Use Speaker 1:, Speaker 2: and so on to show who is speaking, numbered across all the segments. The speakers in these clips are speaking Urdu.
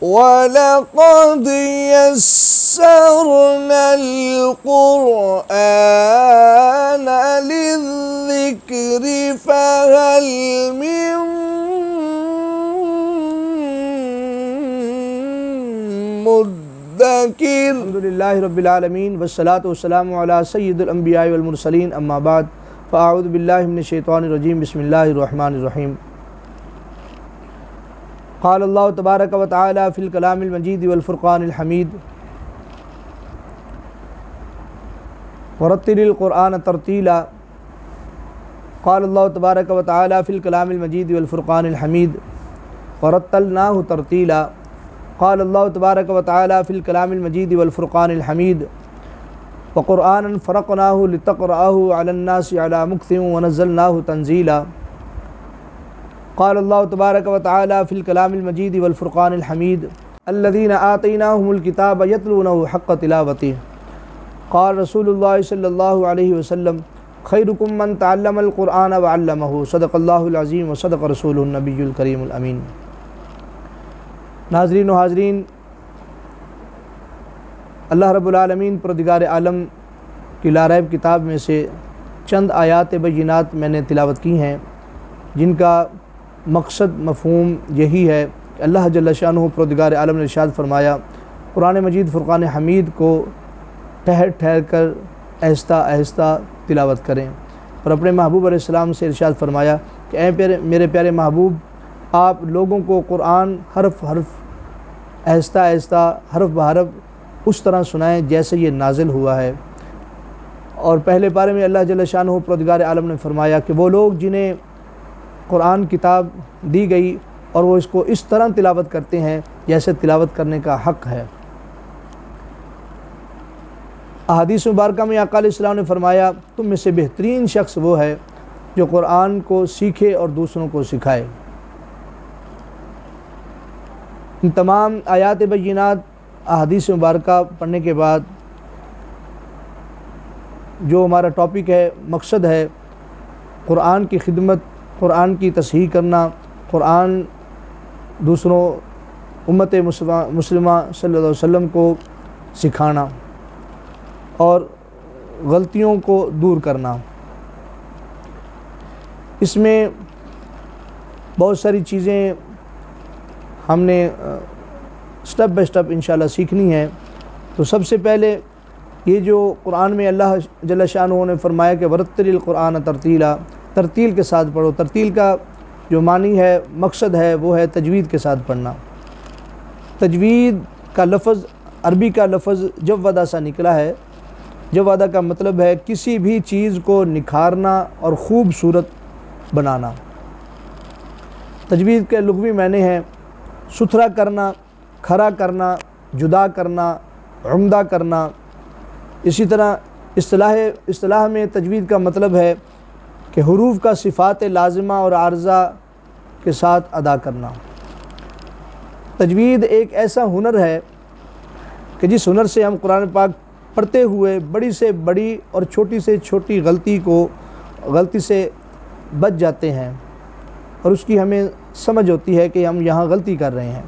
Speaker 1: وَلَقَدْ يَسَّرْنَا الْقُرْآنَ لِلذِّكْرِ فَهَلْ مِن مُدَّكِرٍ۔
Speaker 2: الحمدللہ رب العالمین والصلاة والسلام علی سید الانبیاء والمرسلین، اما بعد فاعوذ باللہ من الشیطان الرجیم، بسم اللہ الرحمن الرحیم۔ قال اللہ تبارک و تعالی فی الکلام المجید والفرقان الحمید، ورتل القرآن ترتیلا۔ قال اللہ تبارک و تعالی فی الکلام المجید والفرقان الحمید، ورتلناہ ترتیلا۔ قال اللہ تبارک و تعالی فی الکلام المجید والفرقان الحمید، وقرآنا فرقناہ لتقرأہ علی الناس علی مکث ونزلناہ تنزیلا۔ قال اللہ تبارک و تعالی فی الکلام المجید والفرقان الحمید، الذین آتیناہم الکتاب یتلونہ حق تلاوتہ۔ قال رسول اللہ صلی اللہ علیہ وسلم، خیرکم من تعلم القرآن وعلمہ، صدق اللہ العظیم وصدق رسولہ النبی الکریم الامین۔ ناظرین و حاضرین، اللہ رب العالمین پروردگار عالم کی لاریب کتاب میں سے چند آیات بینات میں نے تلاوت کی ہیں، جن کا مقصد مفہوم یہی ہے کہ اللہ جل شانہ پروردگار عالم نے ارشاد فرمایا، قرآن مجید فرقان حمید کو ٹھہر ٹھہر کر آہستہ آہستہ تلاوت کریں، اور اپنے محبوب علیہ السلام سے ارشاد فرمایا کہ اے میرے پیارے محبوب، آپ لوگوں کو قرآن حرف حرف آہستہ آہستہ حرف بحرف اس طرح سنائیں جیسے یہ نازل ہوا ہے۔ اور پہلے پارے میں اللہ جل شانہ پروردگار عالم نے فرمایا کہ وہ لوگ جنہیں قرآن کتاب دی گئی اور وہ اس کو اس طرح تلاوت کرتے ہیں جیسے تلاوت کرنے کا حق ہے۔ احادیث مبارکہ میں آقا علیہ السلام نے فرمایا، تم میں سے بہترین شخص وہ ہے جو قرآن کو سیکھے اور دوسروں کو سکھائے۔ ان تمام آیات بینات احادیث مبارکہ پڑھنے کے بعد جو ہمارا ٹاپک ہے، مقصد ہے قرآن کی خدمت، قرآن کی تصحیح کرنا، قرآن دوسروں امت مسلمہ صلی اللہ علیہ وسلم کو سکھانا اور غلطیوں کو دور کرنا۔ اس میں بہت ساری چیزیں ہم نے سٹیپ بائی سٹیپ انشاءاللہ سیکھنی ہے۔ تو سب سے پہلے یہ جو قرآن میں اللہ جل شانہ نے فرمایا کہ ورتل القرآن ترتیلا، ترتیل کے ساتھ پڑھو۔ ترتیل کا جو معنی ہے، مقصد ہے، وہ ہے تجوید کے ساتھ پڑھنا۔ تجوید کا لفظ عربی کا لفظ جودہ سے نکلا ہے۔ جودہ کا مطلب ہے کسی بھی چیز کو نکھارنا اور خوبصورت بنانا۔ تجوید کے لغوی معنی ہیں ستھرا کرنا، کھڑا کرنا، جدا کرنا، عمدہ کرنا۔ اسی طرح اصطلاح میں تجوید کا مطلب ہے کہ حروف کا صفات لازمہ اور عارضہ کے ساتھ ادا کرنا۔ تجوید ایک ایسا ہنر ہے کہ جس ہنر سے ہم قرآن پاک پڑھتے ہوئے بڑی سے بڑی اور چھوٹی سے چھوٹی غلطی سے بچ جاتے ہیں، اور اس کی ہمیں سمجھ ہوتی ہے کہ ہم یہاں غلطی کر رہے ہیں۔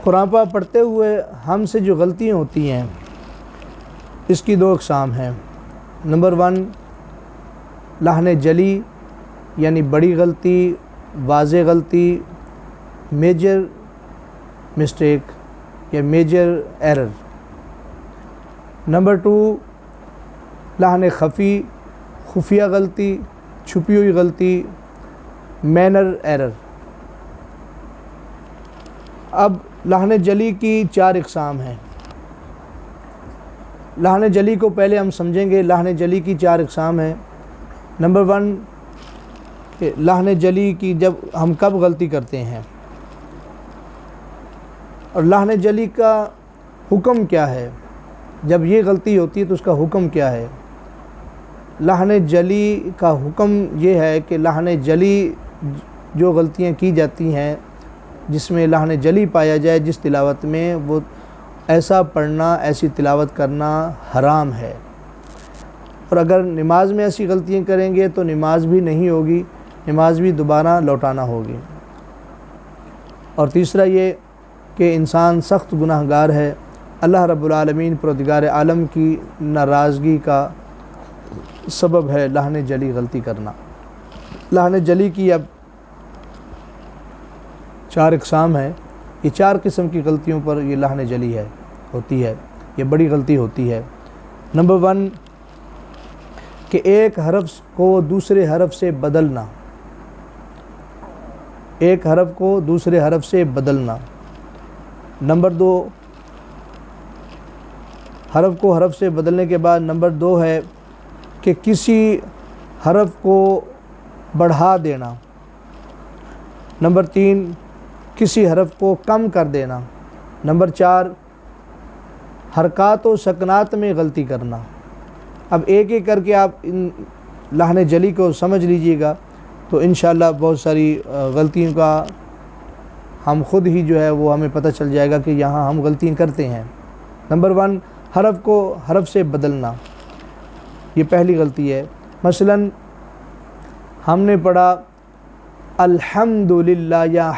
Speaker 2: قرآن پاک پڑھتے ہوئے ہم سے جو غلطیاں ہوتی ہیں، اس کی دو اقسام ہیں۔ نمبر 1، لحن جلی یعنی بڑی غلطی، واضح غلطی، میجر مسٹیک یا میجر ایرر۔ نمبر 2، لحن خفی، خفیہ غلطی، چھپی ہوئی غلطی، مینر ایرر۔ اب لحن جلی کی 4 اقسام ہیں۔ لحن جلی کو پہلے ہم سمجھیں گے۔ لحن جلی کی 4 اقسام ہیں۔ نمبر 1 کہ لحن جلی کی جب ہم کب غلطی کرتے ہیں، اور لحن جلی کا حکم کیا ہے، جب یہ غلطی ہوتی ہے تو اس کا حکم کیا ہے۔ لحن جلی کا حکم یہ ہے کہ لحن جلی جو غلطیاں کی جاتی ہیں، جس میں لحن جلی پایا جائے جس تلاوت میں، وہ ایسا پڑھنا، ایسی تلاوت کرنا حرام ہے۔ اور اگر نماز میں ایسی غلطیاں کریں گے تو نماز بھی نہیں ہوگی، نماز بھی دوبارہ لوٹانا ہوگی۔ اور تیسرا یہ کہ انسان سخت گناہ گار ہے، اللہ رب العالمین پروردگار عالم کی ناراضگی کا سبب ہے لحن جلی غلطی کرنا۔ لحن جلی کی اب 4 اقسام ہیں۔ یہ 4 قسم کی غلطیوں پر یہ لحن جلی ہوتی ہے، یہ بڑی غلطی ہوتی ہے۔ نمبر 1 کہ ایک حرف کو دوسرے حرف سے بدلنا، ایک حرف کو دوسرے حرف سے بدلنا۔ نمبر 2 حرف کو حرف سے بدلنے کے بعد نمبر 2 ہے کہ کسی حرف کو بڑھا دینا۔ نمبر 3 کسی حرف کو کم کر دینا۔ نمبر 4 حرکات و سکنات میں غلطی کرنا۔ اب ایک ایک کر کے آپ ان لحن جلی کو سمجھ لیجئے گا تو انشاءاللہ بہت ساری غلطیوں کا ہم خود ہی جو ہے وہ ہمیں پتہ چل جائے گا کہ یہاں ہم غلطیاں کرتے ہیں۔ نمبر 1 حرف کو حرف سے بدلنا، یہ پہلی غلطی ہے۔ مثلا ہم نے پڑھا الحمدللہ یا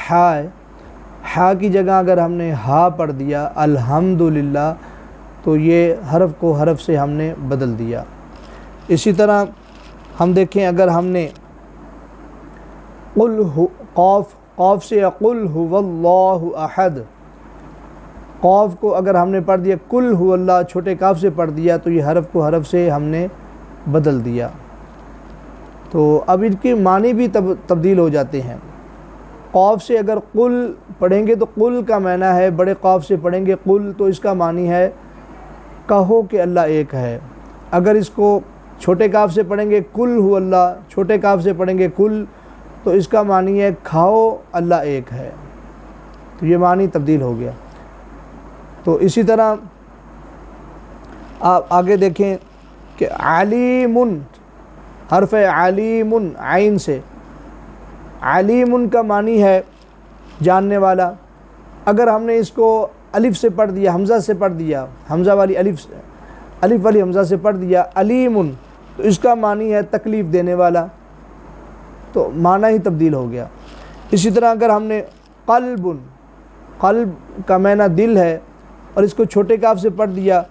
Speaker 2: ہا کی جگہ اگر ہم نے ہا پڑھ دیا الحمدللہ تو یہ حرف کو حرف سے ہم نے بدل دیا۔ اسی طرح ہم دیکھیں اگر ہم نے قوف سے قل هو اللہ احد، قوف کو اگر ہم نے پڑھ دیا قل هو اللہ چھوٹے کاف سے پڑھ دیا تو یہ حرف کو حرف سے ہم نے بدل دیا، تو اب ان کے معنی بھی تبدیل ہو جاتے ہیں۔ قوف سے اگر قل پڑھیں گے تو قل کا معنی ہے، بڑے قوف سے پڑھیں گے قل تو اس کا معنی ہے کہو کہ اللہ ایک ہے۔ اگر اس کو چھوٹے کاف سے پڑھیں گے قل هو اللہ، چھوٹے کاف سے پڑھیں گے قل تو اس کا معنی ہے کھاؤ اللہ ایک ہے، تو یہ معنی تبدیل ہو گیا۔ تو اسی طرح آپ آگے دیکھیں کہ علیم، حرف علیم عین سے، علیم کا معنی ہے جاننے والا۔ اگر ہم نے اس کو الف سے پڑھ دیا، حمزہ سے پڑھ دیا، حمزہ والی الف والی حمزہ سے پڑھ دیا علیم تو اس کا معنی ہے تکلیف دینے والا، تو معنی ہی تبدیل ہو گیا۔ اسی طرح اگر ہم نے قلب کا معنی دل ہے اور اس کو چھوٹے کاف سے پڑھ دیا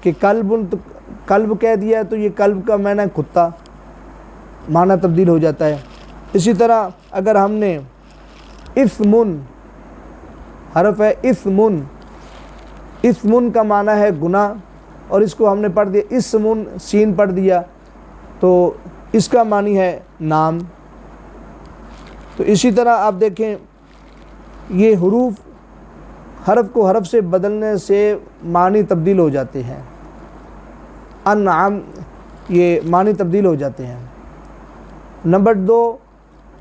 Speaker 2: کہ تو قلب کہہ دیا تو یہ قلب کا معنی کتا، معنی تبدیل ہو جاتا ہے۔ اسی طرح اگر ہم نے اثمن، حرف ہے اثمن کا معنی ہے گناہ اور اس کو ہم نے پڑھ دیا اسمن، سین پڑھ دیا تو اس کا معنی ہے نام۔ تو اسی طرح آپ دیکھیں یہ حرف کو حرف سے بدلنے سے معنی تبدیل ہو جاتے ہیں، انعام یہ معنی تبدیل ہو جاتے ہیں۔ نمبر 2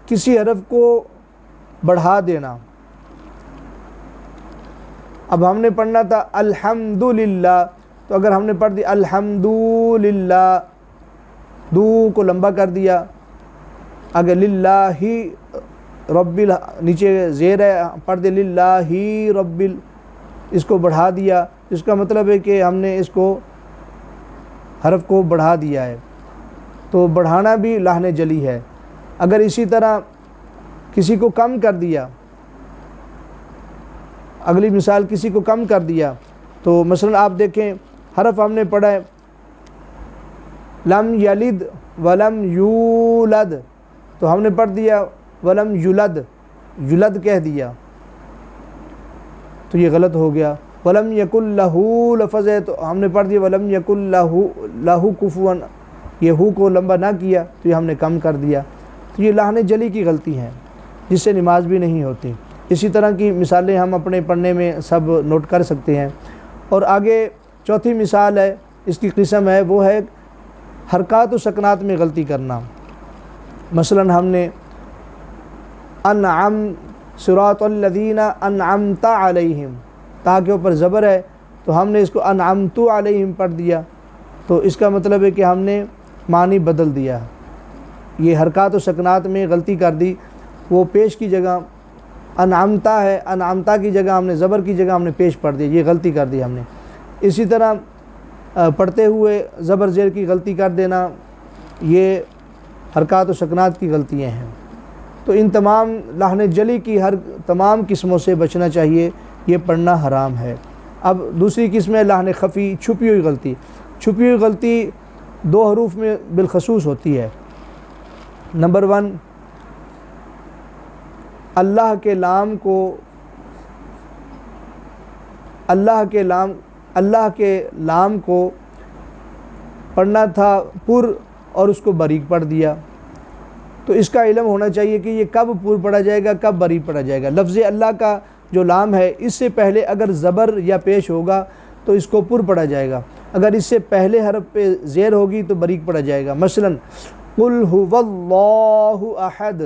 Speaker 2: کسی حرف کو بڑھا دینا۔ اب ہم نے پڑھنا تھا الحمدللہ تو اگر ہم نے پڑھ دیا الحمدللہ، دو کو لمبا کر دیا، اگر للہ رب نیچے زیر ہے پڑھ دے للہ رب، اس کو بڑھا دیا، اس کا مطلب ہے کہ ہم نے اس کو حرف کو بڑھا دیا ہے، تو بڑھانا بھی لحن جلی ہے۔ اگر اسی طرح کسی کو کم کر دیا، اگلی مثال کسی کو کم کر دیا تو مثلا آپ دیکھیں حرف ہم نے پڑھا ہے لم یلد ولم یولد تو ہم نے پڑھ دیا ولم یولد کہہ دیا تو یہ غلط ہو گیا۔ ولم یکن لہ لفظ ہے تو ہم نے پڑھ دیا ولم یکن لہ کفوا، یہ ہو کو لمبا نہ کیا تو یہ ہم نے کم کر دیا، تو یہ لحن جلی کی غلطی ہیں جس سے نماز بھی نہیں ہوتی۔ اسی طرح کی مثالیں ہم اپنے پڑھنے میں سب نوٹ کر سکتے ہیں۔ اور آگے چوتھی مثال ہے، اس کی قسم ہے وہ ہے حرکات و سکنات میں غلطی کرنا۔ مثلا ہم نے انعم صراط الذین انعمت علیہم، تا کے اوپر زبر ہے تو ہم نے اس کو انعمت علیہم پڑھ دیا، تو اس کا مطلب ہے کہ ہم نے معنی بدل دیا، یہ حرکات و سکنات میں غلطی کر دی۔ وہ پیش کی جگہ انعمتا ہے، انعمتا کی جگہ ہم نے زبر کی جگہ ہم نے پیش پڑھ دیا، یہ غلطی کر دی ہم نے۔ اسی طرح پڑھتے ہوئے زبر زیر کی غلطی کر دینا، یہ حرکات و سکنات کی غلطیاں ہیں۔ تو ان تمام لحن جلی کی تمام قسموں سے بچنا چاہیے یہ پڑھنا حرام ہے۔ اب دوسری قسم ہے لحن خفی، چھپی ہوئی غلطی۔ چھپی ہوئی غلطی دو حروف میں بالخصوص ہوتی ہے۔ نمبر 1، اللہ کے لام کو پڑھنا تھا پر اور اس کو باریک پڑھ دیا، تو اس کا علم ہونا چاہیے کہ یہ کب پر پڑھا جائے گا، کب باریک پڑھا جائے گا۔ لفظ اللہ کا جو لام ہے اس سے پہلے اگر زبر یا پیش ہوگا تو اس کو پر پڑھا جائے گا، اگر اس سے پہلے حرف پہ زیر ہوگی تو باریک پڑھا جائے گا۔ مثلا قل هو اللہ احد،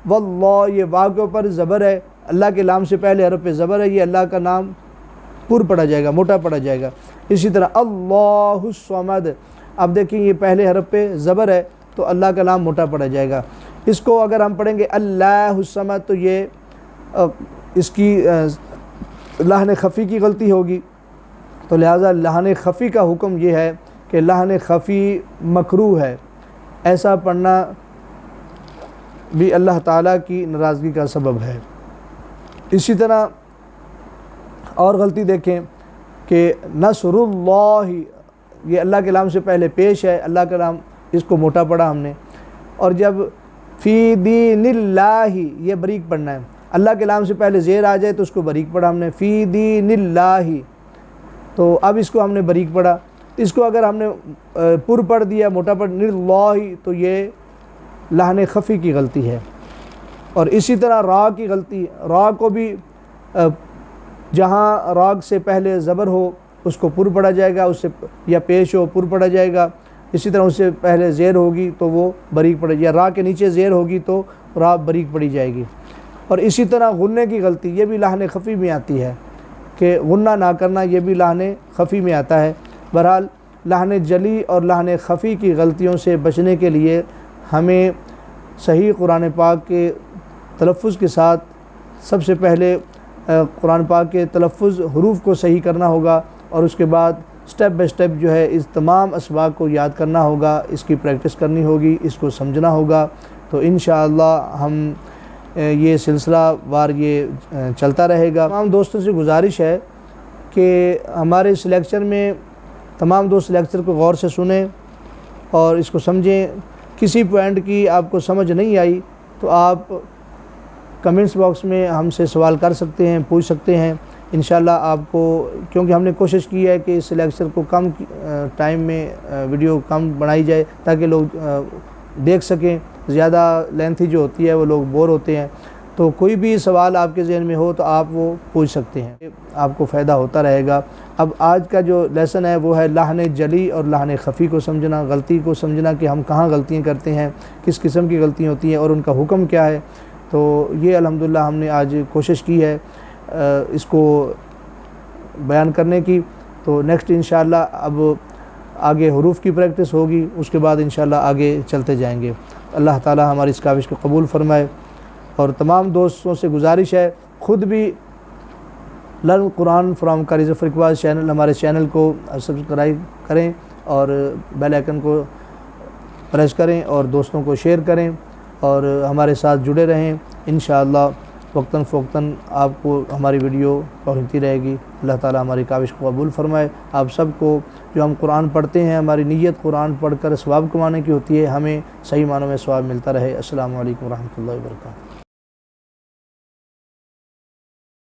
Speaker 2: واللہ یہ واو کے اوپر زبر ہے، اللہ کے لام سے پہلے حرف پہ زبر ہے، یہ اللہ کا نام پر پڑھا جائے گا، موٹا پڑھا جائے گا۔ اسی طرح اللہ الصمد، اب دیکھیں یہ پہلے حرف پہ زبر ہے تو اللہ کا نام موٹا پڑھا جائے گا۔ اس کو اگر ہم پڑھیں گے اللہ الصمد تو یہ اس کی لحن خفی کی غلطی ہوگی، تو لہٰذا لحن خفی کا حکم یہ ہے کہ لحن خفی مکروہ ہے، ایسا پڑھنا بھی اللہ تعالیٰ کی ناراضگی کا سبب ہے۔ اسی طرح اور غلطی دیکھیں کہ نصر اللہ، یہ اللہ کے نام سے پہلے پیش ہے، اللہ کا نام، اس کو موٹا پڑھا ہم نے، اور جب فی دین اللہ یہ باریک پڑھنا ہے، اللہ کے نام سے پہلے زیر آ جائے تو اس کو باریک پڑھا ہم نے، فی دین اللہ، تو اب اس کو ہم نے باریک پڑھا۔ اس کو اگر ہم نے پر پڑھ دیا، موٹا پڑھ اللہ، تو یہ لحن خفی کی غلطی ہے۔ اور اسی طرح را کی غلطی، را کو بھی جہاں راگ سے پہلے زبر ہو اس کو پر پڑھا جائے گا، اس سے یا پیش ہو پر پڑھا جائے گا، اسی طرح اس سے پہلے زیر ہوگی تو وہ باریک پڑھے گی، یا را کے نیچے زیر ہوگی تو را باریک پڑھی جائے گی۔ اور اسی طرح غنّے کی غلطی، یہ بھی لحن خفی میں آتی ہے کہ غنّہ نہ کرنا، یہ بھی لحن خفی میں آتا ہے۔ بہرحال لحن جلی اور لحن خفی کی غلطیوں سے بچنے کے لیے ہمیں صحیح قرآن پاک کے تلفظ کے ساتھ سب سے پہلے قرآن پاک کے تلفظ حروف کو صحیح کرنا ہوگا، اور اس کے بعد سٹیپ بائی سٹیپ جو ہے اس تمام اسباق کو یاد کرنا ہوگا، اس کی پریکٹس کرنی ہوگی، اس کو سمجھنا ہوگا، تو انشاءاللہ ہم یہ سلسلہ وار یہ چلتا رہے گا۔ تمام دوستوں سے گزارش ہے کہ ہمارے اس لیکچر میں تمام دوست لیکچر کو غور سے سنیں اور اس کو سمجھیں۔ کسی پوائنٹ کی آپ کو سمجھ نہیں آئی تو آپ کمنٹس باکس میں ہم سے سوال کر سکتے ہیں، پوچھ سکتے ہیں، انشاءاللہ آپ کو، کیونکہ ہم نے کوشش کی ہے کہ اس لیکچر کو کم ٹائم میں ویڈیو کم بنائی جائے تاکہ لوگ دیکھ سکیں، زیادہ لینتھی جو ہوتی ہے وہ لوگ بور ہوتے ہیں، تو کوئی بھی سوال آپ کے ذہن میں ہو تو آپ وہ پوچھ سکتے ہیں، آپ کو فائدہ ہوتا رہے گا۔ اب آج کا جو لیسن ہے وہ ہے لحن جلی اور لحن خفی کو سمجھنا، غلطی کو سمجھنا کہ ہم کہاں غلطیاں کرتے ہیں، کس قسم کی غلطیاں ہوتی ہیں اور ان کا حکم کیا ہے۔ تو یہ الحمدللہ ہم نے آج کوشش کی ہے اس کو بیان کرنے کی، تو نیکسٹ انشاءاللہ اب آگے حروف کی پریکٹس ہوگی، اس کے بعد انشاءاللہ آگے چلتے جائیں گے۔ اللہ تعالی ہماری اس کاوش کو قبول فرمائے، اور تمام دوستوں سے گزارش ہے خود بھی لرن قرآن فرام قاری ظفر اقبال چینل، ہمارے چینل کو سبسکرائب کریں اور بیل آئیکن کو پریس کریں اور دوستوں کو شیئر کریں اور ہمارے ساتھ جڑے رہیں، انشاءاللہ وقتاً فوقتاً آپ کو ہماری ویڈیو پہنچتی رہے گی۔ اللہ تعالی ہماری کاوش کو قبول فرمائے۔ آپ سب کو جو ہم قرآن پڑھتے ہیں، ہماری نیت قرآن پڑھ کر ثواب کمانے کی ہوتی ہے، ہمیں صحیح معنوں میں ثواب ملتا رہے۔ السلام علیکم ورحمۃ اللہ وبرکاتہ۔